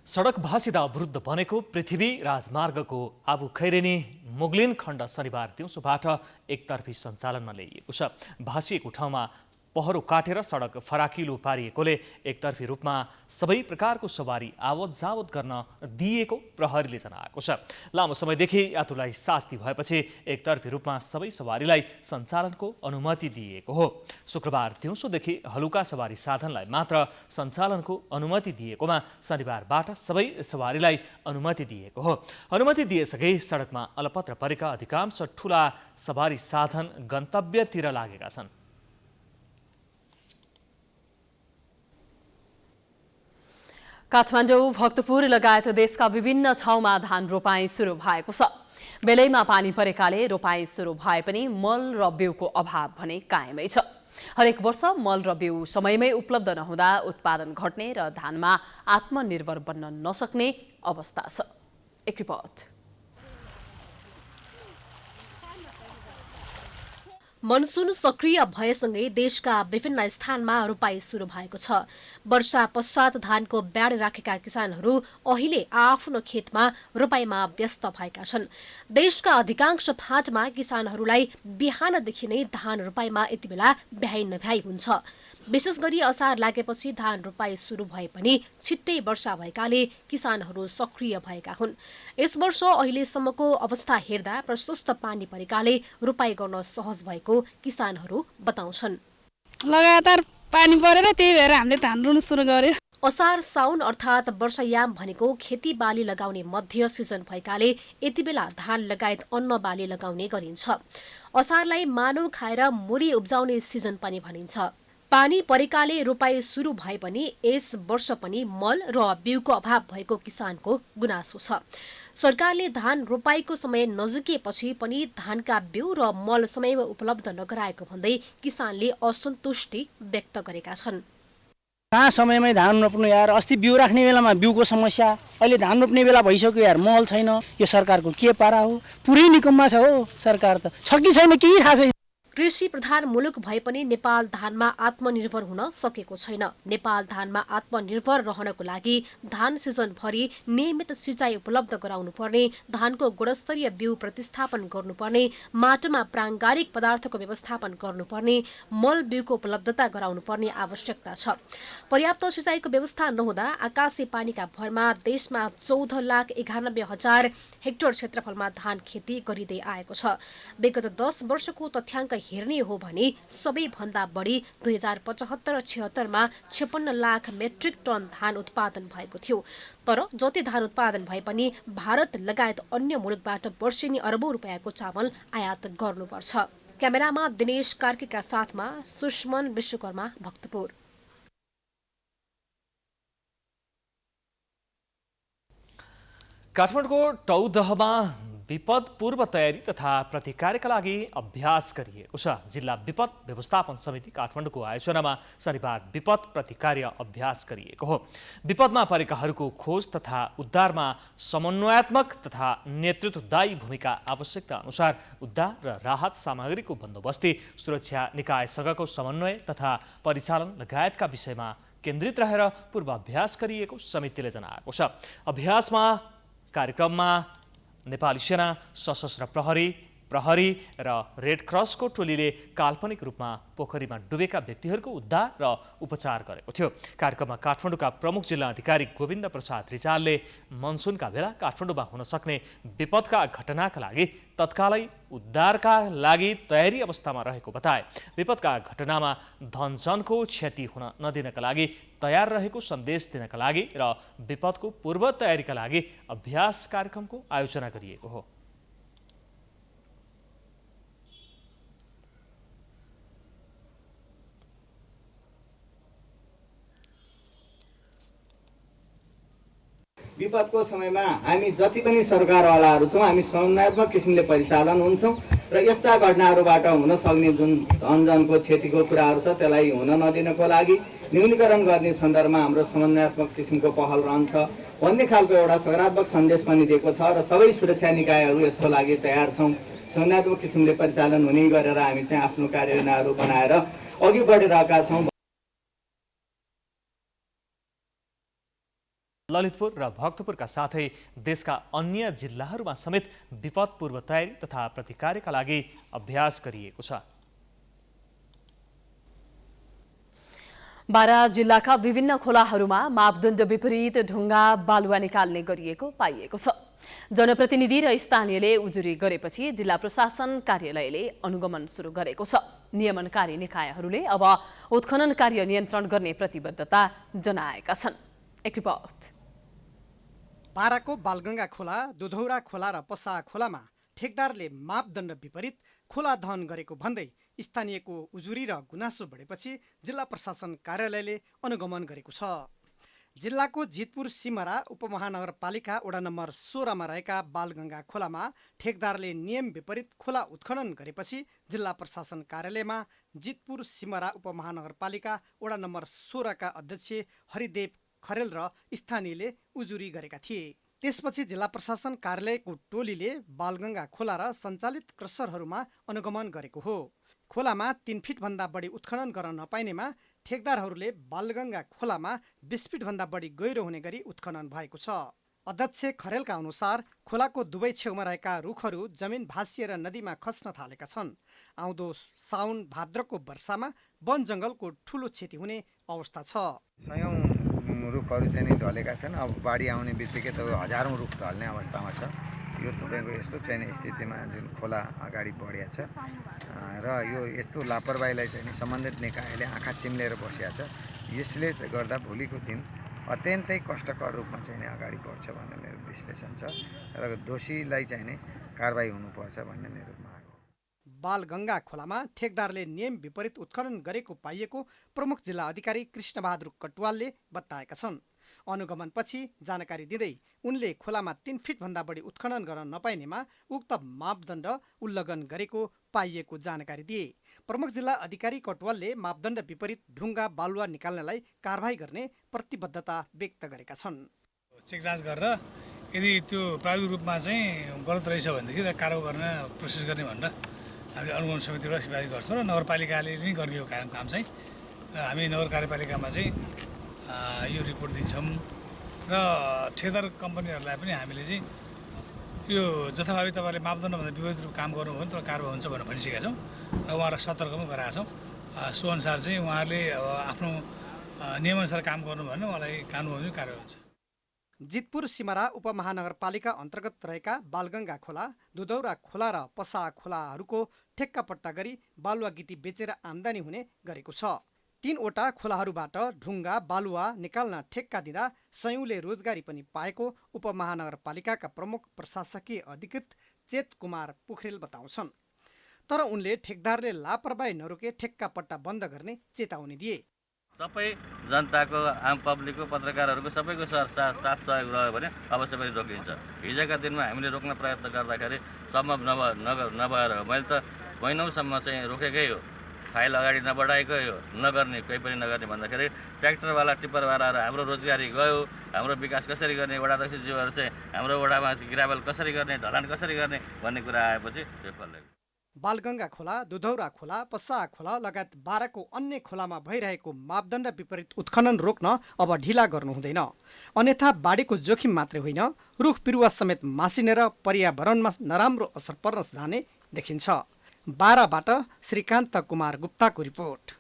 सडक भाँसिदा अवरुद्ध बनेको पृथ्वी राजमार्गको आबु खैरेनी मुगलिन खण्ड शनिबार दिउँसोबाट एकतर्फी सञ्चालनमा ल्याइएको छ। भाँसिएको ठाउँमा पहरो काटेर सडक फराकिलो पारिएकोले एकतर्फी रूपमा सबै प्रकारको सवारी आवत जावत गर्न दिएको प्रहरीले जनाएको छ। लामो समयदेखि यात्रुलाई शास्ति भएपछि एकतर्फी रूपमा सबै सवारीलाई सञ्चालनको अनुमति दिएको हो। शुक्रबार दिउँसोदेखि हलुका सवारी साधनलाई मात्र सञ्चालनको अनुमति दिएकोमा शनिबारबाट सबै सवारीलाई अनुमति दिएको हो। अनुमति दिएसँगै सडकमा अलपत्र परेका अधिकांश ठूला सवारी साधन गन्तव्यतिर लागेका छन्। काठमाडौँ, भक्तपुर लगायत देशका विभिन्न ठाउँमा धान रोपाई सुरु भएको छ। बेलैमा पानी परेकाले रोपाई सुरु भए पनि मल र बिउको अभाव भने कायमै छ। हरेक वर्ष मल र बिउ समयमै उपलब्ध नहुँदा उत्पादन घट्ने र धानमा आत्मनिर्भर बन्न नसक्ने अवस्था छ। एक रिपोर्ट। मनसुन सक्रिय भएसँगै देशका विभिन्न स्थानमा रोपाई सुरु भएको छ। वर्षा पश्चात धानको ब्याड राखेका किसानहरू अहिले आफ्नो खेतमा रोपाईमा व्यस्त भएका छन्। देशका अधिकांश फाँटमा किसानहरूलाई बिहानदेखि नै धान रोपाईमा यति बेला भ्याइ नभ्याइ हुन्छ। विशेष गरी असार लागेपछि धान रोपाई सुरु भए पनि छिट्टै वर्षा भएकाले किसानहरू सक्रिय भएका हुन्। यस वर्ष अहिलेसम्मको अवस्था हेर्दा प्रशस्त पानी परेकाले रोपाई गर्न सहज भएको किसानहरू बताउँछन्। लगातार पानी परेर त्यही भएर हामीले धान रुन सुरु गर्यो। असार साउन अर्थात् वर्षायाम भनेको खेतीबाली लगाउने मध्य सिजन भएकाले यति बेला धान लगायत अन्न बाली लगाउने गरिन्छ। असारलाई मानव खाएर मुरी उब्जाउने सिजन पनि भनिन्छ। पानी परेकाले रोपाई सुरु भए पनि यस वर्ष पनि मल र बिउको अभाव भएको किसानको गुनासो छ। सरकारले धान रोपाईको समय नजिकेपछि पनि धानका बिउ र मल समयमा उपलब्ध नगराएको भन्दै किसानले असन्तुष्टि व्यक्त गरेका छन्। कहाँ समयमै धान रोप्नु यार, अस्ति बिउ राख्ने बेलामा बिउको समस्या, अहिले धान रोप्ने बेला भइसक्यो यार, मल छैन। यो सरकारको के पारा हो? पुरै निकम्मा छ हो सरकार त, छ कि छैन केही थाहा छैन। कृषि प्रधान मुलुक भए पनि नेपाल धानमा आत्मनिर्भर हुन सकेको छैन। नेपाल धानमा आत्मनिर्भर रहनको लागि धान सिजनभरि नियमित सिँचाइ उपलब्ध गराउनु पर्ने, धानको गुणस्तरीय बिउ प्रतिस्थापन गर्नुपर्ने, माटोमा प्राङ्गारिक पदार्थको व्यवस्थापन गर्नुपर्ने, मल बिउको उपलब्धता गराउनुपर्ने आवश्यकता छ। पर्याप्त सिँचाइको व्यवस्था नहुँदा आकाशे पानीका भरमा देशमा 14,91,000 हेक्टर क्षेत्रफलमा धान खेती गरिँदै आएको छ। विगत 10 वर्षको तथ्याङ्क हेर्ने हो भने सबैभन्दा बढी 2075-76 मा 56 लाख मेट्रिक टन धान उत्पादन भएको थियो। तर जति धान उत्पादन भए पनि भारत लगायत अन्य मुलुकबाट वर्षेनी अरबौं रुपियाँको चामल आयात गर्नुपर्छ। क्यामेरामा दिनेश कार्कीका साथमा सुष्मन विश्वकर्मा, भक्तपुर। काठमाडौँको टौदहमा विपद पूर्व तयारी तथा प्रतिकारका लागि अभ्यास गरिएको छ। जिल्ला विपद व्यवस्थापन समिति काठमाडौँको आयोजनामा शनिबार विपद प्रतिकार्य अभ्यास गरिएको हो। विपदमा परेकाहरूको खोज तथा उद्धारमा समन्वयात्मक तथा नेतृत्वदायी भूमिका आवश्यकता अनुसार उद्धार र राहत सामग्रीको बन्दोबस्ती, सुरक्षा निकायसँगको समन्वय तथा परिचालन लगायतका विषयमा केन्द्रित रहेर पूर्वाभ्यास गरिएको समितिले जनाएको छ। अभ्यासमा कार्यक्रममा नेपाली सेना, सशस्त्र प्रहरी र रेड क्रसको टोलीले काल्पनिक रूपमा पोखरीमा डुबेका व्यक्तिहरूको उद्धार र उपचार गरेको थियो। कार्यक्रममा काठमाडौँका प्रमुख जिल्ला अधिकारी गोविन्द प्रसाद रिजालले मनसुनका बेला काठमाडौँमा हुन सक्ने विपदका घटनाका लागि तत्कालै उद्धारका लागि तयारी अवस्थामा रहेको बताए। विपदका घटनामा धनजनको क्षति हुन नदिनका लागि तयार रहेको सन्देश दिनका लागि र विपदको पूर्व तयारीका लागि अभ्यास कार्यक्रमको आयोजना गरिएको हो। विपदको समयमा हामी जति पनि सरकारवालाहरू छौँ, हामी समन्वयात्मक किसिमले परिचालन हुन्छौँ र यस्ता घटनाहरूबाट हुन सक्ने जुन धनजनको क्षतिको कुराहरू छ त्यसलाई हुन नदिनको लागि न्यूनीकरण गर्ने सन्दर्भमा हाम्रो समन्वयात्मक किसिमको पहल रहन्छ भन्ने खालको एउटा सकारात्मक सन्देश पनि दिएको छ र सबै सुरक्षा निकायहरू यसको लागि तयार छौँ। समन्वयात्मक किसिमले परिचालन हुने गरेर हामी चाहिँ आफ्नो कार्ययोजनाहरू बनाएर अघि बढिरहेका छौँ। ललितपुर र भक्तपुरका साथै देशका अन्य जिल्लाहरूमा समेत विपद पूर्व तयारी तथा प्रतिकारका लागि अभ्यास गरिएको छ। बारा जिल्लाका विभिन्न खोलाहरूमा मापदण्ड विपरीत ढुङ्गा बालुवा निकाल्ने गरिएको पाइएको छ। जनप्रतिनिधि र स्थानीयले उजुरी गरेपछि जिल्ला प्रशासन कार्यालयले अनुगमन सुरु गरेको छ। नियमनकारी निकायहरूले अब उत्खनन कार्य नियन्त्रण गर्ने प्रतिबद्धता जनाएका छन्। एक रिपोर्ट। बाराको बालगंगा खोला, दुधौरा खोला र पसा खोलामा ठेकदारले मापदण्ड विपरीत खोला दहन गरेको भन्दै स्थानीयको उजुरी र गुनासो बढेपछि जिल्ला प्रशासन कार्यालयले अनुगमन गरेको छ। जिल्लाको जितपुर सिमरा उपमहानगरपालिका वडा नम्बर 16 मा रहेका बालगंगा खोलामा ठेकदारले नियम विपरीत खोला उत्खनन गरेपछि जिल्ला प्रशासन कार्यालयमा जितपुर सिमरा उपमहानगरपालिका वडा नम्बर 16 का अध्यक्ष हरिदेव खरेल र स्थानीयले उजुरी गरेका थिए। त्यसपछि जिल्ला प्रशासन कार्यालयको टोलीले बालगंगा खोला र सञ्चालित क्रसरहरूमा अनुगमन गरेको हो। खोलामा 3 फिट भन्दा बढी उत्खनन गर्न नपाइनेमा ठेकदारहरूले बालगंगा खोलामा 20 फिट भन्दा बढी गहिरो हुने गरी उत्खनन भएको छ। अध्यक्ष खरेलका अनुसार खोलाको दुवै छेउमा रहेका रुखहरू जमिन भासिएर नदीमा खस्न थालेका छन्। आउँदो साउन भाद्रको वर्षामा वन जङ्गलको ठूलो क्षति हुने अवस्था छ। रुखहरू चाहिँ नि ढलेका छन्। अब बाढी आउने बित्तिकै त हजारौँ रुख ढल्ने अवस्थामा छ। यो तपाईँको यस्तो चाहिँ स्थितिमा जुन खोला अगाडि बढेको छ र यो यस्तो लापरवाहीलाई चाहिँ सम्बन्धित निकायले आँखा चिम्लेर बसेको छ। यसले गर्दा भोलिको दिन अत्यन्तै कष्टकर रूपमा चाहिँ अगाडि बढ्छ भन्ने मेरो विश्लेषण छ र दोषीलाई चाहिँ नि कारबाही हुनुपर्छ भन्ने मेरो माग हो। बालगंगा खोलामा ठेकदारले नियम विपरीत उत्खनन गरेको पाइएको प्रमुख जिल्ला अधिकारी कृष्णबहादुर कटुवालले बताएका छन्। अनुगमनपछि जानकारी दिँदै उनले खोलामा 3 फिट भन्दा बढी उत्खनन गर्न नपाइनेमा उक्त मापदण्ड उल्लङ्घन गरेको पाइएको जानकारी दिए। प्रमुख जिल्ला अधिकारी कटुवालले मापदण्ड विपरीत ढुङ्गा बालुवा निकाल्नलाई कारबाही गर्ने प्रतिबद्धता व्यक्त गरेका छन्। चेक जाँच गरेर यदि त्यो प्राविधिक रूपमा चाहिँ गलत रहेछ भनेदेखि कारबाही गर्न प्रोसेस गर्ने भनेर हामीले अनुगमन समितिबाट सिफारिस गर्छौँ र नगरपालिकाले नै गर्ने यो काम चाहिँ र हामी नगर कार्यपालिकामा चाहिँ यो रिपोर्ट दिन्छौँ र ठेकेदार कम्पनीहरूलाई पनि हामीले चाहिँ यो जथाभावी तपाईँले मापदण्डभन्दा विपरीत काम गर्नुभयो भने त कारबाही हुन्छ भनेर भनिसकेका छौँ र उहाँहरूलाई सतर्क पनि गराएका छौँ। सो अनुसार चाहिँ उहाँहरूले अब आफ्नो नियमअनुसार काम गर्नुभयो भने उहाँलाई कानुनी कारबाही हुन्छ। जितपुर सिमरा उपमहानगरपालिका अन्तर्गत रहेका बालगंगा खोला, दुधौरा खोला र पसा खोलाहरूको ठेक्कापट्टा गरी बालुवा गिटी बेचेर आम्दानी हुने गरेको छ। 3 वटा खोलाहरूबाट ढुङ्गा बालुवा निकाल्न ठेक्का दिँदा सयौंले रोजगारी पनि पाएको उपमहानगरपालिकाका प्रमुख प्रशासकीय अधिकृत चेत कुमार पोखरेल बताउँछन्। तर उनले ठेकदारले लापरवाही नरोके ठेक्कापट्टा बन्द गर्ने चेतावनी दिए। सबै जनताको आम पब्लिकको पत्रकारहरूको सबैको साथ सहयोग रह्यो भने अवश्य पनि रोकिन्छ। हिजोका दिनमा हामीले रोक्न प्रयत्न गर्दाखेरि सम्भव नभएर मैले त महिनौसम्म चाहिँ रोकेकै हो, फाइल अगाडि नबढाएकै हो, नगर्ने केही पनि नगर्ने भन्दाखेरि ट्र्याक्टरवाला टिप्परवालाहरू हाम्रो रोजगारी गयो, हाम्रो विकास कसरी गर्ने, वडा अध्यक्षज्यूहरू चाहिँ हाम्रो वडामा गिराबल कसरी गर्ने, ढलान कसरी गर्ने भन्ने कुरा आएपछि यो फल्यो। बालगङ्गा खोला, दुधौरा खोला, पस्सा खोला लगायत 12 को अन्य खोलामा भइरहेको मापदण्ड विपरीत उत्खनन रोक्न अब ढिला गर्नु हुँदैन। अन्यथा बाढीको जोखिम मात्रै होइन, रुख बिरुवा समेत मासिनेर पर्यावरणमा नराम्रो असर पर्न जाने देखिन्छ। 12बाट श्रीकान्त कुमार गुप्ताको रिपोर्ट।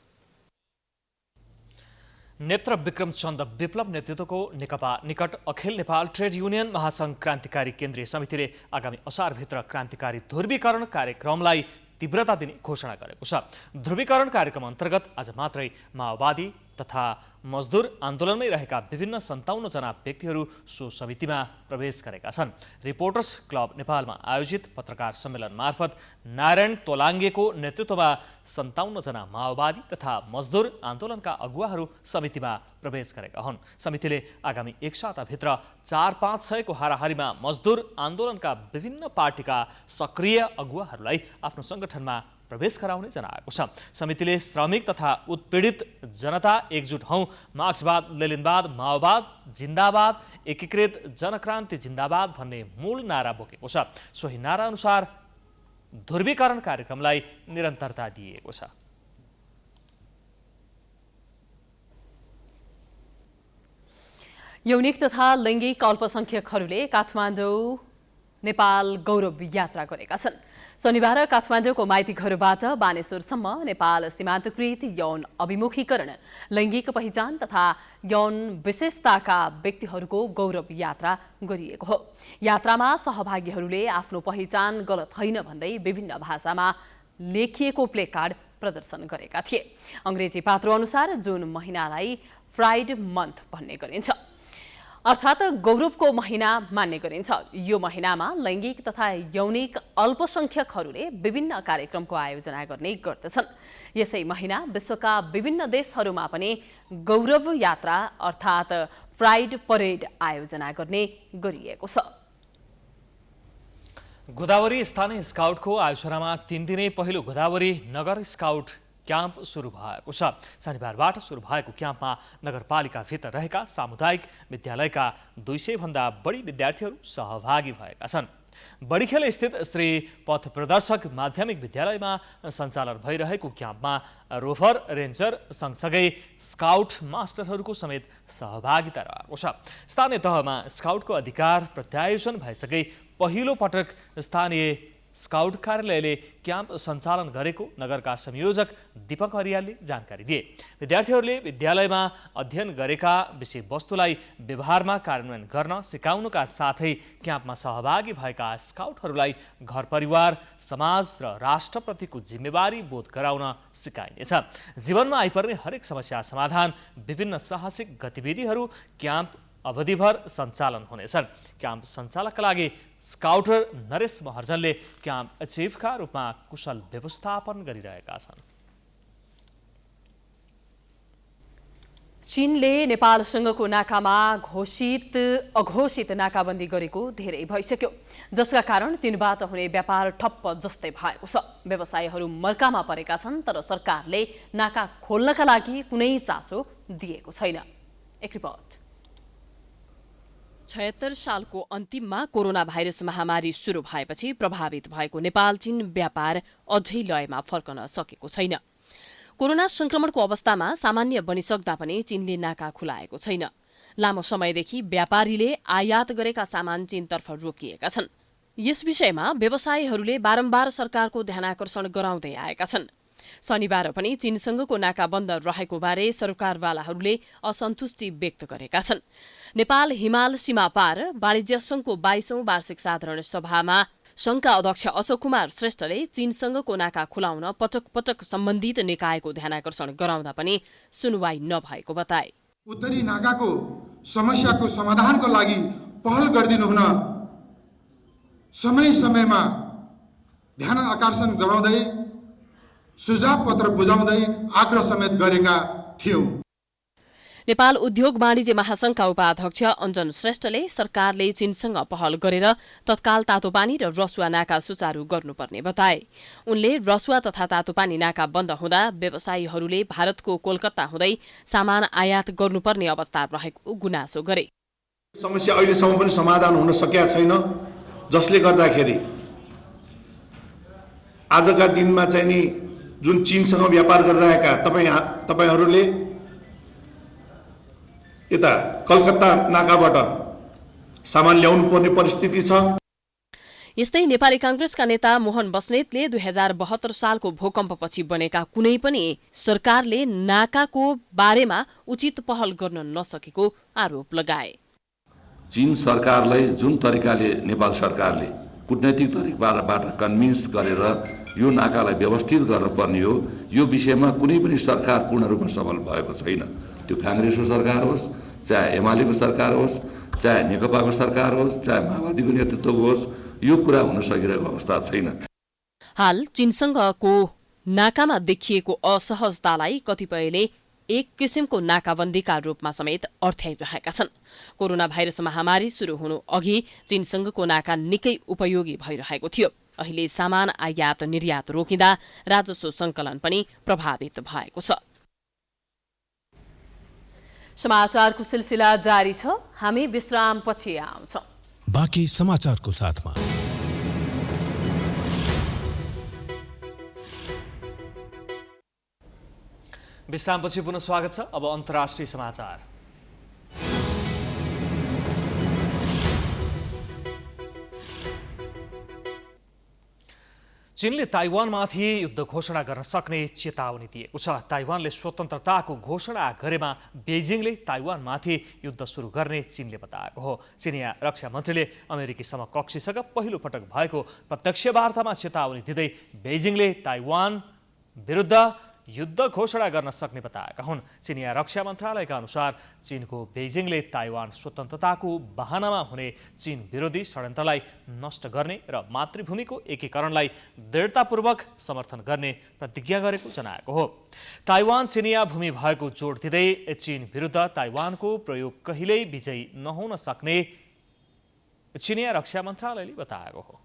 नेत्र विक्रम चन्द विप्लव नेतृत्वको नेकपा निकट अखिल नेपाल ट्रेड युनियन महासङ्घ क्रान्तिकारी केन्द्रीय समितिले आगामी असारभित्र क्रान्तिकारी ध्रुवीकरण कार्यक्रमलाई तीव्रता दिने घोषणा गरेको छ। ध्रुवीकरण कार्यक्रम अन्तर्गत आज मात्रै माओवादी तथा मजदुर आन्दोलनमै रहेका विभिन्न 57 जना व्यक्तिहरू सो समितिमा प्रवेश गरेका छन्। रिपोर्टर्स क्लब नेपालमा आयोजित पत्रकार सम्मेलन मार्फत नारायण तोलाङ्गेको नेतृत्वमा 57 जना माओवादी तथा मजदुर आन्दोलनका अगुवाहरू समितिमा प्रवेश गरेका हुन्। समितिले आगामी 1 साताभित्र 4-5-6 को हाराहारीमा मजदुर आन्दोलनका विभिन्न पार्टीका सक्रिय अगुवाहरूलाई आफ्नो सङ्गठनमा प्रवेश गराउने जनाएको छ। समितिले श्रमिक तथा उत्पीडित जनता एकजुट हौं, मार्क्सवाद लेनिनवाद माओवाद जिन्दाबाद, एकीकृत जनक्रान्ति जिन्दाबाद भन्ने मूल नारा बोकेको छ। सोही नारा अनुसार ध्रुवीकरण कार्यक्रमलाई निरन्तरता दिइएको छ। यौनिक तथा लैङ्गिक अल्पसंख्यकहरूले काठमाडौँ नेपाल गौरव यात्रा गरेका छन्। शनिबार काठमाडौँको माइती घरबाट बानेश्वरसम्म नेपाल सीमान्तकृत यौन अभिमुखीकरण, लैङ्गिक पहिचान तथा यौन विशेषताका व्यक्तिहरूको गौरव यात्रा गरिएको हो। यात्रामा सहभागीहरूले आफ्नो पहिचान गलत होइन भन्दै विभिन्न भाषामा लेखिएको प्लेकार्ड प्रदर्शन गरेका थिए। अङ्ग्रेजी पात्रो अनुसार जुन महिनालाई प्राइड मन्थ भन्ने गरिन्छ, अर्थात् गौरवको महिना मान्ने गरिन्छ। यो महिनामा लैङ्गिक तथा यौनिक अल्पसंख्यकहरूले विभिन्न कार्यक्रमको आयोजना गर्ने गर्दछन्। यसै महिना विश्वका विभिन्न देशहरूमा पनि गौरव यात्रा अर्थात् प्राइड परेड आयोजना गर्ने गरिएको छ। गोदावरी स्थानीय स्काउटको आयोजनामा 3 दिने पहिलो गोदावरी नगर स्काउट क्याम्प सुरु भएको छ। शनिबारबाट सुरु भएको क्याम्पमा नगरपालिकाभित्र रहेका सामुदायिक विद्यालयका 200 भन्दा बढी विद्यार्थीहरू सहभागी भएका छन्। बडीखेल स्थित श्री पथ प्रदर्शक माध्यमिक विद्यालयमा सञ्चालन भइरहेको क्याम्पमा रोभर रेन्जर सँगसँगै स्काउट मास्टरहरूको समेत सहभागिता रहेको छ। स्थानीय तहमा स्काउटको अधिकार प्रत्यायोजन भइसके पहिलो पटक स्थानीय स्काउट कार्यालयले क्याम्प सञ्चालन गरेको नगरका संयोजक दीपक हरियालले जानकारी दिए। विद्यार्थीहरूले विद्यालयमा अध्ययन गरेका विषयवस्तुलाई व्यवहारमा कार्यान्वयन गर्न सिकाउनुका साथै क्याम्पमा सहभागी भएका स्काउटहरूलाई घर परिवार, समाज र राष्ट्रप्रतिको जिम्मेवारी बोध गराउन सिकाइनेछ। जीवनमा आइपर्ने हरेक समस्या समाधान, विभिन्न साहसिक गतिविधिहरू क्याम्प अवधिभर सञ्चालन हुनेछन्। क्याम्प सञ्चालकका लागि स्काउटर नरेश महर्जनले क्याम्प चिफका रूपमा कुशल व्यवस्थापन गरिरहेका छन्। चीनले नेपालसँगको नाकामा घोषित अघोषित नाकाबन्दी गरेको धेरै भइसक्यो, जसका कारण चीनबाट हुने व्यापार ठप्प जस्तै भएको छ। व्यवसायीहरू मर्कामा परेका छन्, तर सरकारले नाका खोल्नका लागि कुनै चासो दिएको छैन। एक रिपोर्ट। 76 सालको अन्तिममा कोरोना भाइरस महामारी सुरु भएपछि प्रभावित भएको नेपाल चीन व्यापार अझै लयमा फर्कन सकेको छैन। कोरोना संक्रमणको अवस्थामा सामान्य बनिसक्दा पनि चीनले नाका खुलाएको छैन। लामो समयदेखि व्यापारीले आयात गरेका सामान चीनतर्फ रोकिएका छन्। यस विषयमा व्यवसायीहरूले बारम्बार सरकारको ध्यानाकर्षण गराउँदै आएका छन्। शनिबार पनि चीनसँगको नाका बन्द रहेको बारे सरकारवालाहरूले असन्तुष्टि व्यक्त गरेका छन्। नेपाल हिमाल सीमा पार वाणिज्य संघको 22औं वार्षिक साधारण सभामा संघका अध्यक्ष अशोक कुमार श्रेष्ठले चीनसँगको नाका खुलाउन पटक पटक सम्बन्धित निकायको ध्यानाकर्षण गराउँदा पनि सुनवाई नभएको बताए। उत्तरी नाकाको समस्याको समाधानको लागि पहल गरिदिनु हुन समय समयमा ध्यान आकर्षण गराउँदै सुझाव पत्र बुझाउँदै आग्रह समेत गरेका थियौं। नेपाल उद्योग वाणिज्य महासंघका उपाध्यक्ष अञ्जन श्रेष्ठले सरकारले चीनसँग पहल गरेर तत्काल तातोपानी र रसुवा नाका सुचारू गर्नुपर्ने बताए। उनले रसुवा तथा तातोपानी नाका बन्द हुँदा व्यवसायीहरूले भारतको कोलकाता हुँदै सामान आयात गर्नुपर्ने अवस्था रहेको गुनासो गरे। समस्या अहिलेसम्म पनि समाधान हुन सकेका छैन, जसले गर्दाखेरि आजका दिनमा चाहिँ नि जुन चीनसँग व्यापार गरिरहेका तपाईहरूले यता कलकत्ता नाकाबाट सामान ल्याउनु पर्ने परिस्थिति छ। यस्तै नेपाली कांग्रेसका नेता मोहन बस्नेतले 2072 सालको भूकम्पपछि बनेका कुनै पनि सरकारले नाकाको बारेमा उचित पहल गर्न नसकेको आरोप लगाए। चीन सरकारलाई जुन तरिकाले नेपाल सरकारले कूटनैतिक तरिकाबाट कन्भिन्स गरेर यो नाकालाई व्यवस्थित गर्नुपर्ने हो, यो विषयमा कुनै पनि सरकार पूर्ण रूपमा सफल भएको छैन। त्यो कांग्रेसको सरकार होस्, चाहे एमालेको सरकार होस्, चाहे नेकपाको सरकार होस्, चाहे माओवादीको नेतृत्वको होस्, यो कुरा हुन सकिरहेको अवस्था छैन। हाल चीनसँगको नाकामा देखिएको असहजतालाई कतिपयले एक किसिमको नाकाबन्दीका रूपमा समेत अर्थ्याइरहेका छन्। कोरोना भाइरस महामारी सुरु हुनु अघि चीनसँगको नाका निकै उपयोगी भइरहेको थियो। अहिले सामान आयात निर्यात रोकिँदा राजस्व संकलन पनि प्रभावित भएको छ। समाचारको सिलसिला जारी छ, हामी विश्रामपछि आउँछौं। बाँकी समाचारको साथमा विश्रामपछि पुनः स्वागत छ। अब अन्तर्राष्ट्रिय समाचार। चीनले ताइवानमाथि युद्ध घोषणा गर्न सक्ने चेतावनी दिएको छ। ताइवानले स्वतन्त्रताको घोषणा गरेमा बेजिङले ताइवानमाथि युद्ध सुरु गर्ने चीनले बताएको हो। चीनिया रक्षा मन्त्रीले अमेरिकी समकक्षीसँग पहिलो पटक भएको प्रत्यक्ष वार्तामा चेतावनी दिँदै बेजिङले ताइवान विरुद्ध युद्ध घोषणा गर्न सक्ने बताएका हुन्। चीनिया रक्षा मन्त्रालयका अनुसार चीनको बेजिङले ताइवान स्वतन्त्रताको बहानामा हुने चीन विरोधी षड्यन्त्रलाई नष्ट गर्ने र मातृभूमिको एकीकरणलाई दृढतापूर्वक समर्थन गर्ने प्रतिज्ञा गरेको जनाएको हो। ताइवान चीनिया भूमि भएको जोड दिँदै चीन विरुद्ध ताइवानको प्रयोग कहिल्यै विजयी नहुन सक्ने चीनिया रक्षा मन्त्रालयले बताएको हो।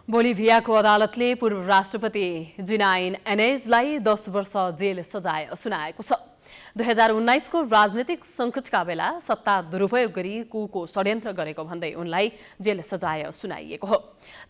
बोलिभियाको अदालतले पूर्व राष्ट्रपति जिनाइन एनेजलाई 10 वर्ष जेल सजाय सुनाएको छ। 2019 को राजनीतिक संकटका बेला सत्ता दुरुपयोग गरी कुको षड्यन्त्र गरेको भन्दै उनलाई जेल सजाय सुनाइएको हो।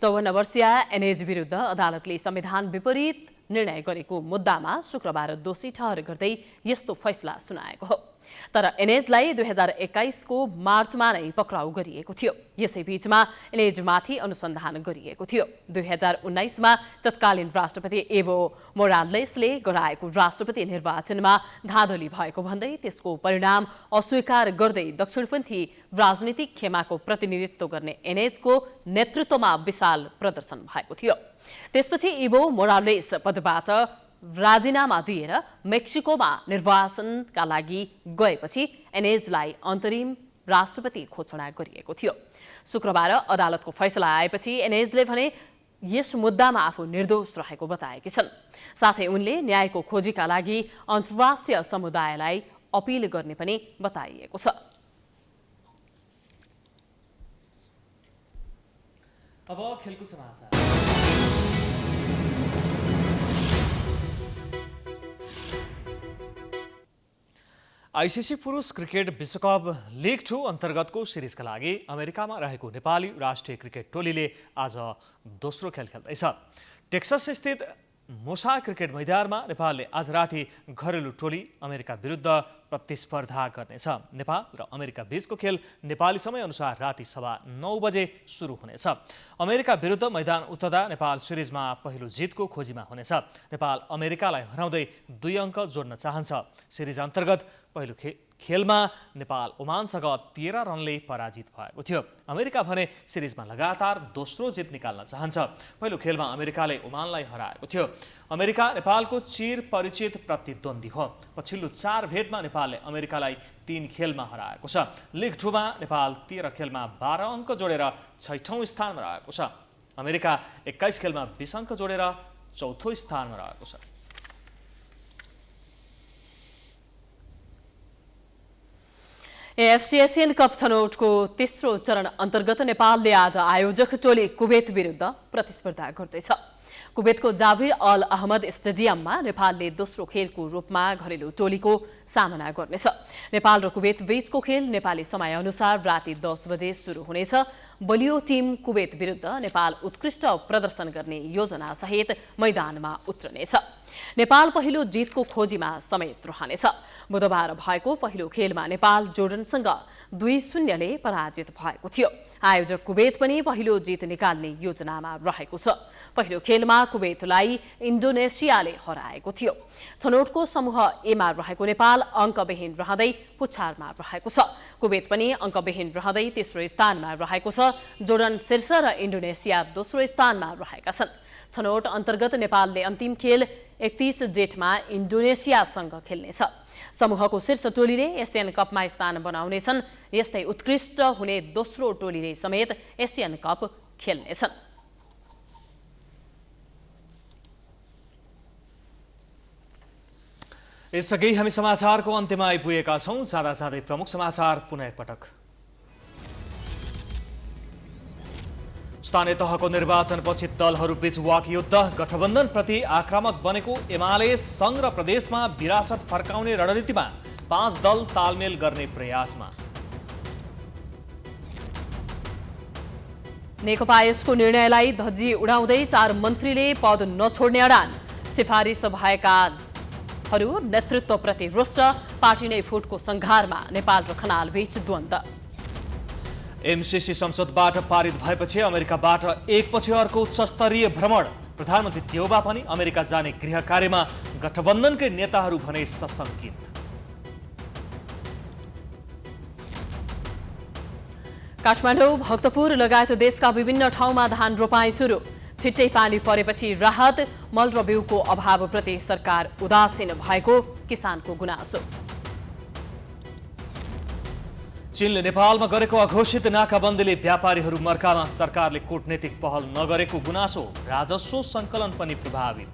54 वर्षीय एनेज विरुद्ध अदालतले संविधान विपरीत निर्णय गरेको मुद्दामा शुक्रबार दोषी ठहर गर्दै यस्तो फैसला सुनाएको हो। तर एनेजलाई 2021 को मार्चमा नै पक्राउ गरिएको थियो। यसै बीचमा एनेजमाथि अनुसन्धान गरिएको थियो। 2019 मा तत्कालीन राष्ट्रपति एभो मोरालेसले गराएको राष्ट्रपति निर्वाचनमा धाँधली भएको भन्दै त्यसको परिणाम अस्वीकार गर्दै दक्षिणपन्थी राजनीतिक खेमाको प्रतिनिधित्व गर्ने एनेजको नेतृत्वमा विशाल प्रदर्शन भएको थियो। त्यसपछि एभो मोरालेस पदबाट राजीनामा दिएर मेक्सिकोमा निर्वाचनका लागि गएपछि एनेजलाई अन्तरिम राष्ट्रपति घोषणा गरिएको थियो। शुक्रबार अदालतको फैसला आएपछि एनेजले भने यस मुद्दामा आफू निर्दोष रहेको बताएकी छन्। साथै उनले न्यायको खोजीका लागि अन्तर्राष्ट्रिय समुदायलाई अपिल गर्ने पनि बताइएको छ। अब खेलकुद समाचार। आईसीसी पुरुष क्रिकेट विश्वकप लिग 2 अन्तर्गतको सिरिजका लागि अमेरिकामा रहेको नेपाली राष्ट्रिय क्रिकेट टोलीले आज दोस्रो खेल खेल्दैछ। टेक्सस स्थित मोसा क्रिकेट मैदानमा नेपालले आज राति घरेलु टोली अमेरिका विरुद्ध प्रतिस्पर्धा गर्नेछ। नेपाल र अमेरिका बीचको खेल नेपाली समय अनुसार राति 9:15 बजे सुरु हुनेछ। अमेरिका विरुद्ध मैदान उत्रदा नेपाल सिरिजमा पहिलो जितको खोजीमा हुनेछ। नेपाल अमेरिकालाई हराउँदै 2 अङ्क जोड्न चाहन्छ। सिरिज अन्तर्गत पहिलो खेलमा नेपाल ओमानसँग 13 रनले पराजित भएको थियो। अमेरिका भने सिरिजमा लगातार दोस्रो जित निकाल्न चाहन्छ। पहिलो खेलमा अमेरिकाले ओमानलाई हराएको थियो। अमेरिका नेपालको चिर परिचित प्रतिद्वन्दी हो। पछिल्लो 4 भेटमा नेपालले अमेरिकालाई 3 खेलमा हराएको छ। लिग 2 मा नेपाल 13 खेलमा 12 अङ्क जोडेर 6औं स्थानमा रहेको छ। अमेरिका 21 खेलमा 20 अङ्क जोडेर चौथो स्थानमा रहेको छ। एएफसी एशियन कप छनौटको तेस्रो चरण अन्तर्गत नेपालले आज आयोजक टोली कुवेत विरुद्ध प्रतिस्पर्धा गर्दैछ। कुवेतको जाबिर अल अहमद स्टेडियममा नेपालले दोस्रो खेलको रूपमा घरेलु टोलीको सामना गर्नेछ। नेपाल र कुवेत बीचको खेल नेपाली समयअनुसार राति 10 बजे सुरु हुनेछ। बलियो टिम कुवेत विरुद्ध नेपाल उत्कृष्ट प्रदर्शन गर्ने योजना सहित मैदानमा उत्रनेछ। नेपाल पहिलो जितको खोजीमा समेत रहनेछ। बुधबार भएको पहिलो खेलमा नेपाल जोर्डनसँग 2-0 ले पराजित भएको थियो। आयोजक कुवेत पनि पहिलो जित निकाल्ने योजनामा रहेको छ। पहिलो खेलमा कुवेतलाई इन्डोनेसियाले हराएको थियो। छनौटको समूह एमा रहेको नेपाल अङ्कविहीन रहँदै पुछारमा रहेको छ। कुवेत पनि अङ्कविहीन रहँदै तेस्रो स्थानमा रहेको छ। जोर्डन शीर्ष र इन्डोनेसिया दोस्रो स्थानमा रहेका छन्। छनौट अन्तर्गत नेपालले अन्तिम खेल 31 जेठमा इन्डोनेसियासँग खेल्नेछ। समूहको शीर्ष टोलीले एसियन कपमा स्थान बनाउनेछन्। यस्तै उत्कृष्ट हुने दोस्रो टोलीले समेत एसियन कप खेल्नेछन्। यसअघि हामी समाचारको अन्त्यमा आइपुगेका छौं। जाँदा जाँदै प्रमुख समाचार पुनः एकपटक। स्थानीय तहको निर्वाचनपछि दलहरूबीच वाकयुद्ध, गठबन्धनप्रति आक्रामक बनेको एमाले संघ र प्रदेशमा विरासत फर्काउने रणनीतिमा 5 दल तालमेल गर्ने प्रयासमा। नेकपा यसको निर्णयलाई धज्जी उडाउँदै 4 मन्त्रीले पद नछोड्ने अडान। सिफारिस भएकाहरू नेतृत्वप्रति रुष्ट, पार्टी नै फुटको संघारमा नेपाल र खनाल बीच द्वन्द्व। एमसीसी संसदबाट पारित भएपछि अमेरिकाबाट एकपछि अर्को उच्चस्तरीय भ्रमण। प्रधानमन्त्री देउबा पनि अमेरिका जाने गृह कार्यमा गठबन्धनकै नेताहरू भने सशंकित। काठमाडौँ, भक्तपुर लगायत देशका विभिन्न ठाउँमा धान रोपाई सुरु। छिट्टै पानी परेपछि राहत, मल र बिउको अभावप्रति सरकार उदासीन भएको किसानको गुनासो। चीनले नेपालमा गरेको अघोषित नाकाबन्दीले व्यापारीहरू मर्कामा, सरकारले कूटनीतिक पहल नगरेको गुनासो। राजस्व सङ्कलन पनि प्रभावित।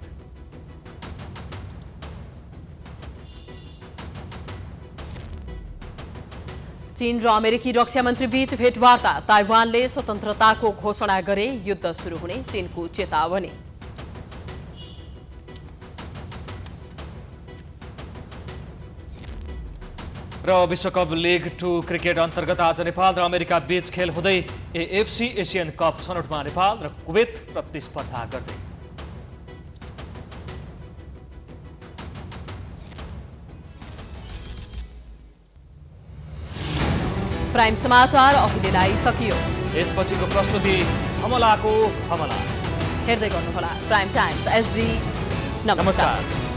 चीन र अमेरिकी रक्षा मन्त्री बीच भेटवार्ता। ताइवानले स्वतन्त्रताको घोषणा गरे, युद्ध सुरु हुने चीनको चेतावनी। र विश्वकप लिग 2 क्रिकेट अन्तर्गत आज नेपाल र अमेरिका बीच खेल हुँदै एएफसी एशियन कप छनौटमा नेपाल र कुवेत प्रतिस्पर्धा गर्दै। प्राइम समाचार अहिलेलाई सकियो। यसपछिको प्रस्तुति हमलाको हमला हेर्दै गर्नुहोला प्राइम टाइम्स एसडी। नमस्कार।